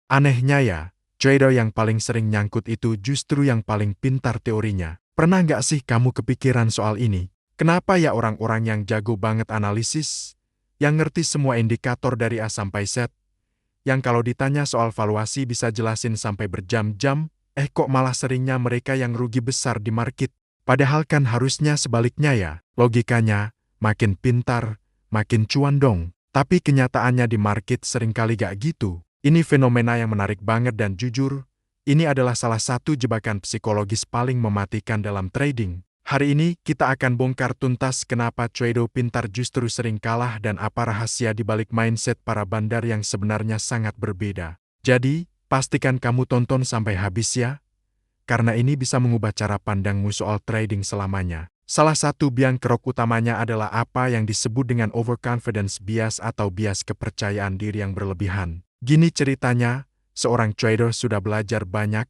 Anehnya ya, trader yang paling sering nyangkut itu justru yang paling pintar teorinya. Pernah nggak sih kamu kepikiran soal ini? Kenapa ya orang-orang yang jago banget analisis, yang ngerti semua indikator dari A sampai Z, yang kalau ditanya soal valuasi bisa jelasin sampai berjam-jam, kok malah seringnya mereka yang rugi besar di market? Padahal kan harusnya sebaliknya ya, logikanya, makin pintar, makin cuan dong. Tapi kenyataannya di market seringkali gak gitu. Ini fenomena yang menarik banget dan jujur, ini adalah salah satu jebakan psikologis paling mematikan dalam trading. Hari ini kita akan bongkar tuntas kenapa trader pintar justru sering kalah dan apa rahasia di balik mindset para bandar yang sebenarnya sangat berbeda. Jadi, pastikan kamu tonton sampai habis ya, karena ini bisa mengubah cara pandangmu soal trading selamanya. Salah satu biang kerok utamanya adalah apa yang disebut dengan overconfidence bias atau bias kepercayaan diri yang berlebihan. Gini ceritanya, seorang trader sudah belajar banyak,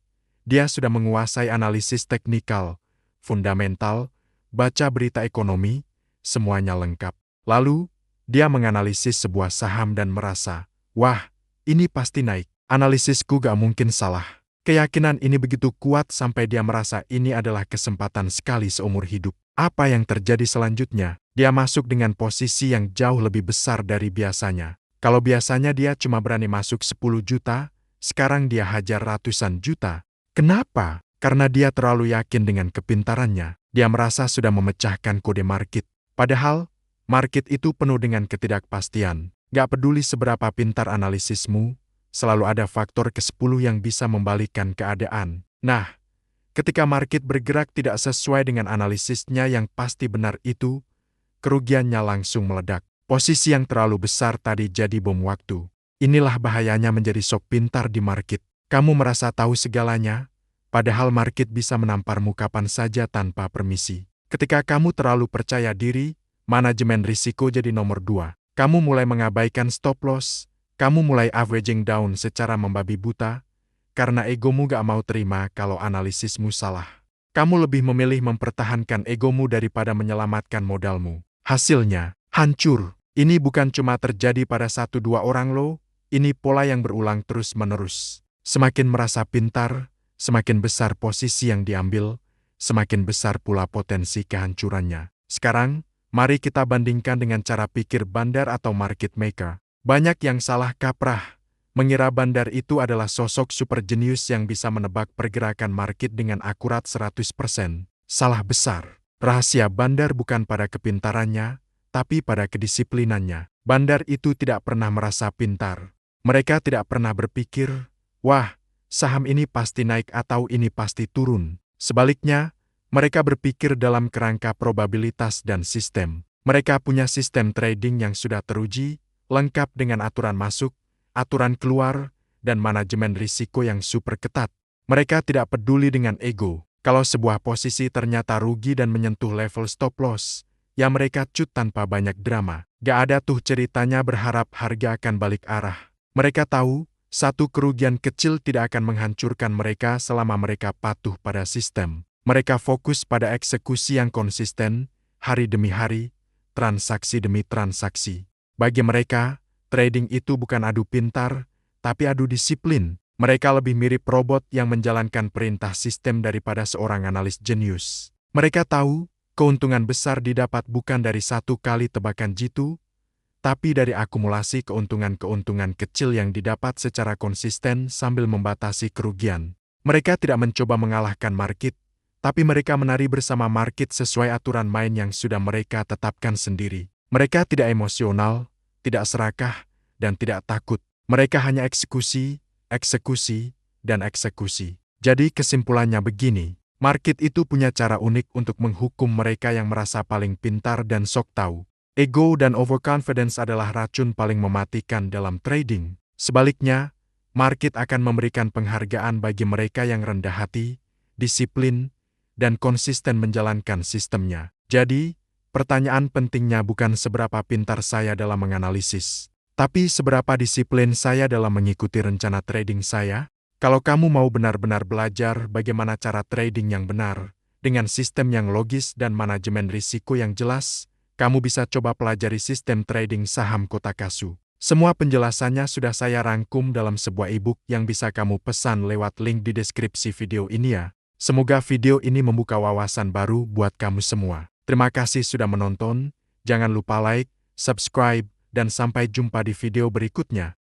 dia sudah menguasai analisis teknikal, fundamental, baca berita ekonomi, semuanya lengkap. Lalu, dia menganalisis sebuah saham dan merasa, wah, ini pasti naik, analisisku gak mungkin salah. Keyakinan ini begitu kuat sampai dia merasa ini adalah kesempatan sekali seumur hidup. Apa yang terjadi selanjutnya? Dia masuk dengan posisi yang jauh lebih besar dari biasanya. Kalau biasanya dia cuma berani masuk 10 juta, sekarang dia hajar ratusan juta. Kenapa? Karena dia terlalu yakin dengan kepintarannya. Dia merasa sudah memecahkan kode market. Padahal, market itu penuh dengan ketidakpastian. Gak peduli seberapa pintar analisismu, selalu ada faktor ke-10 yang bisa membalikkan keadaan. Nah, ketika market bergerak tidak sesuai dengan analisisnya yang pasti benar itu, kerugiannya langsung meledak. Posisi yang terlalu besar tadi jadi bom waktu. Inilah bahayanya menjadi sok pintar di market. Kamu merasa tahu segalanya, padahal market bisa menamparmu kapan saja tanpa permisi. Ketika kamu terlalu percaya diri, manajemen risiko jadi nomor 2. Kamu mulai mengabaikan stop loss, kamu mulai averaging down secara membabi buta, karena egomu gak mau terima kalau analisismu salah. Kamu lebih memilih mempertahankan egomu daripada menyelamatkan modalmu. Hasilnya, hancur. Ini bukan cuma terjadi pada 1-2 orang loh, ini pola yang berulang terus-menerus. Semakin merasa pintar, semakin besar posisi yang diambil, semakin besar pula potensi kehancurannya. Sekarang, mari kita bandingkan dengan cara pikir bandar atau market maker. Banyak yang salah kaprah, mengira bandar itu adalah sosok super jenius yang bisa menebak pergerakan market dengan akurat 100%. Salah besar. Rahasia bandar bukan pada kepintarannya, tapi pada kedisiplinannya. Bandar itu tidak pernah merasa pintar. Mereka tidak pernah berpikir, wah, saham ini pasti naik atau ini pasti turun. Sebaliknya, mereka berpikir dalam kerangka probabilitas dan sistem. Mereka punya sistem trading yang sudah teruji, lengkap dengan aturan masuk, aturan keluar, dan manajemen risiko yang super ketat. Mereka tidak peduli dengan ego. Kalau sebuah posisi ternyata rugi dan menyentuh level stop loss, ya mereka cut tanpa banyak drama. Gak ada tuh ceritanya berharap harga akan balik arah. Mereka tahu, satu kerugian kecil tidak akan menghancurkan mereka selama mereka patuh pada sistem. Mereka fokus pada eksekusi yang konsisten, hari demi hari, transaksi demi transaksi. Bagi mereka, trading itu bukan adu pintar, tapi adu disiplin. Mereka lebih mirip robot yang menjalankan perintah sistem daripada seorang analis jenius. Mereka tahu, keuntungan besar didapat bukan dari satu kali tebakan jitu, tapi dari akumulasi keuntungan-keuntungan kecil yang didapat secara konsisten sambil membatasi kerugian. Mereka tidak mencoba mengalahkan market, tapi mereka menari bersama market sesuai aturan main yang sudah mereka tetapkan sendiri. Mereka tidak emosional, tidak serakah, dan tidak takut. Mereka hanya eksekusi, eksekusi, dan eksekusi. Jadi kesimpulannya begini, market itu punya cara unik untuk menghukum mereka yang merasa paling pintar dan sok tahu. Ego dan overconfidence adalah racun paling mematikan dalam trading. Sebaliknya, market akan memberikan penghargaan bagi mereka yang rendah hati, disiplin, dan konsisten menjalankan sistemnya. Jadi, pertanyaan pentingnya bukan seberapa pintar saya dalam menganalisis, tapi seberapa disiplin saya dalam mengikuti rencana trading saya. Kalau kamu mau benar-benar belajar bagaimana cara trading yang benar, dengan sistem yang logis dan manajemen risiko yang jelas, kamu bisa coba pelajari sistem trading saham Kotakasu. Semua penjelasannya sudah saya rangkum dalam sebuah e-book yang bisa kamu pesan lewat link di deskripsi video ini ya. Semoga video ini membuka wawasan baru buat kamu semua. Terima kasih sudah menonton, jangan lupa like, subscribe, dan sampai jumpa di video berikutnya.